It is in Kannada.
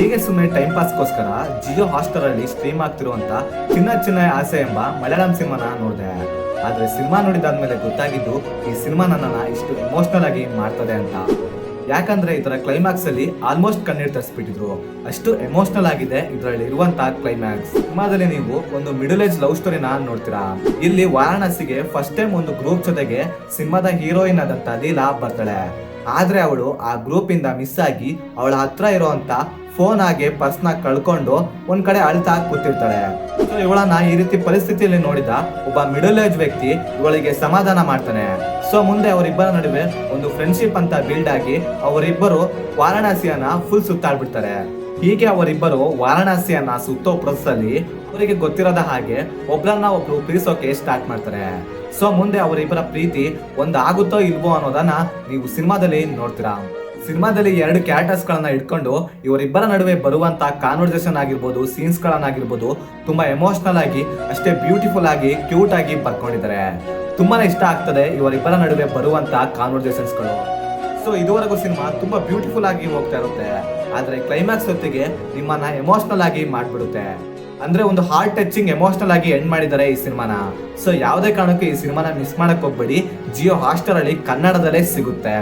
ಹೀಗೆ ಸುಮ್ಮನೆ ಟೈಮ್ ಪಾಸ್ಗೋಸ್ಕರ ಜಿಯೋ ಹಾಸ್ಟೆಲ್ ಅಲ್ಲಿ ಸ್ಟ್ರೀಮ್ ಆಗ್ತಿರುವಂತ ಚಿನ್ನ ಚಿನ್ನ ಆಸೆ ಎಂಬ ಮಲಯಾಳಂ ಸಿನಿಮಾನ ನೋಡಿದೆ. ಆದ್ರೆ ಸಿನಿಮಾ ನೋಡಿದಾದ್ಮೇಲೆ ಗೊತ್ತಾಗಿದ್ದು ಈ ಸಿನಿಮಾ ನನ್ನನ್ನ ಇಷ್ಟು ಎಮೋಷನಲ್ ಆಗಿ ಮಾಡ್ತದೆ ಅಂತ. ಯಾಕಂದ್ರೆ ಇದರ ಕ್ಲೈಮ್ಯಾಕ್ಸ್ ಅಲ್ಲಿ ಆಲ್ಮೋಸ್ಟ್ ಕಣ್ಣೀರ್ ತರಿಸ್ಬಿಟ್ಟಿದ್ರು, ಅಷ್ಟು ಎಮೋಷನಲ್ ಆಗಿದೆ ಇದರಲ್ಲಿ ಇರುವಂತಹ ಕ್ಲೈಮ್ಯಾಕ್ಸ್. ಸಿನಿಮಾದಲ್ಲಿ ನೀವು ಒಂದು ಮಿಡಲ್ ಏಜ್ ಲವ್ ಸ್ಟೋರಿನ ನೋಡ್ತೀರಾ. ಇಲ್ಲಿ ವಾರಾಣಸಿಗೆ ಫಸ್ಟ್ ಟೈಮ್ ಒಂದು ಗ್ರೂಪ್ ಜೊತೆಗೆ ಸಿನಿಮಾದ ಹೀರೋಯಿನ್ ಆದಂತ ಲೀಲಾ ಬರ್ತಾಳೆ. ಆದ್ರೆ ಅವಳು ಆ ಗ್ರೂಪ್ ಇಂದ ಮಿಸ್ ಆಗಿ ಅವಳ ಹತ್ರ ಇರುವಂತ ಫೋನ್ ಆಗಿ ಪರ್ಸ್ನ ಕಳ್ಕೊಂಡು ಒಂದ್ ಕಡೆ ಅಳ್ತಾ ಕೂತಿರ್ತಾಳೆ. ಸೊ ಇವಳನ್ನ ಈ ರೀತಿ ಪರಿಸ್ಥಿತಿಯಲ್ಲಿ ನೋಡಿದ ಒಬ್ಬ ಮಿಡಲ್ ಏಜ್ ವ್ಯಕ್ತಿ ಇವಳಿಗೆ ಸಮಾಧಾನ ಮಾಡ್ತಾನೆ. ಸೊ ಮುಂದೆ ಅವರಿಬ್ಬರ ನಡುವೆ ಒಂದು ಫ್ರೆಂಡ್ಶಿಪ್ ಅಂತ ಬಿಲ್ಡ್ ಆಗಿ ಅವರಿಬ್ಬರು ವಾರಾಣಸಿಯನ್ನ ಫುಲ್ ಸುತ್ತಾಡ್ಬಿಡ್ತಾರೆ. ಹೀಗೆ ಅವರಿಬ್ಬರು ವಾರಾಣಸಿಯನ್ನ ಸುತ್ತೋ ಪ್ರೊಸೆಸ್ಸಲ್ಲಿ ಅವರಿಗೆ ಗೊತ್ತಿರೋದ ಹಾಗೆ ಒಬ್ರನ್ನ ಒಬ್ರು ಪ್ರೀತಿಸೋಕೆ ಸ್ಟಾರ್ಟ್ ಮಾಡ್ತಾರೆ. ಸೊ ಮುಂದೆ ಅವರಿಬ್ಬರ ಪ್ರೀತಿ ಆಗುತ್ತೋ ಇಲ್ವೋ ಅನ್ನೋದನ್ನ ನೀವು ಸಿನಿಮಾದಲ್ಲಿ ನೋಡ್ತೀರಾ. ಸಿನಿಮಾದಲ್ಲಿ 2 ಕ್ಯಾರೆಕ್ಟರ್ಸ್ ಗಳನ್ನ ಇಟ್ಕೊಂಡು ಇವರಿಬ್ಬರ ನಡುವೆ ಬರುವಂತ ಕಾನ್ವರ್ಸೇಷನ್ ಆಗಿರ್ಬೋದು, ಸೀನ್ಸ್ ಗಳನ್ನಾಗಿರ್ಬೋದು ತುಂಬಾ ಎಮೋಷನಲ್ ಆಗಿ ಅಷ್ಟೇ ಬ್ಯೂಟಿಫುಲ್ ಆಗಿ ಕ್ಯೂಟ್ ಆಗಿ ಬರ್ಕೊಂಡಿದ್ದಾರೆ. ತುಂಬಾನೇ ಇಷ್ಟ ಆಗ್ತದೆ ಇವರಿಬ್ಬರ ನಡುವೆ ಬರುವಂತ ಕಾನ್ವರ್ಸೇಷನ್ಸ್ ಗಳು. ಸೊ ಇದುವರೆಗೂ ಸಿನಿಮಾ ತುಂಬಾ ಬ್ಯೂಟಿಫುಲ್ ಆಗಿ ಹೋಗ್ತಾ ಇರುತ್ತೆ, ಆದ್ರೆ ಕ್ಲೈಮ್ಯಾಕ್ಸ್ ಹೊತ್ತಿಗೆ ನಿಮ್ಮನ್ನ ಎಮೋಷನಲ್ ಆಗಿ ಮಾಡ್ಬಿಡುತ್ತೆ. ಅಂದ್ರೆ ಒಂದು ಹಾರ್ಟ್ ಟಚಿಂಗ್ ಎಮೋಷನಲ್ ಆಗಿ ಎಂಡ್ ಮಾಡಿದ್ದಾರೆ ಈ ಸಿನಿಮಾನ. ಸೊ ಯಾವುದೇ ಕಾರಣಕ್ಕೂ ಈ ಸಿನಿಮಾನ ಮಿಸ್ ಮಾಡಕ್ ಹೋಗ್ಬೇಡಿ. ಜಿಯೋ ಹಾಸ್ಟೆಲ್ ಅಲ್ಲಿ ಕನ್ನಡದಲ್ಲೇ ಸಿಗುತ್ತೆ.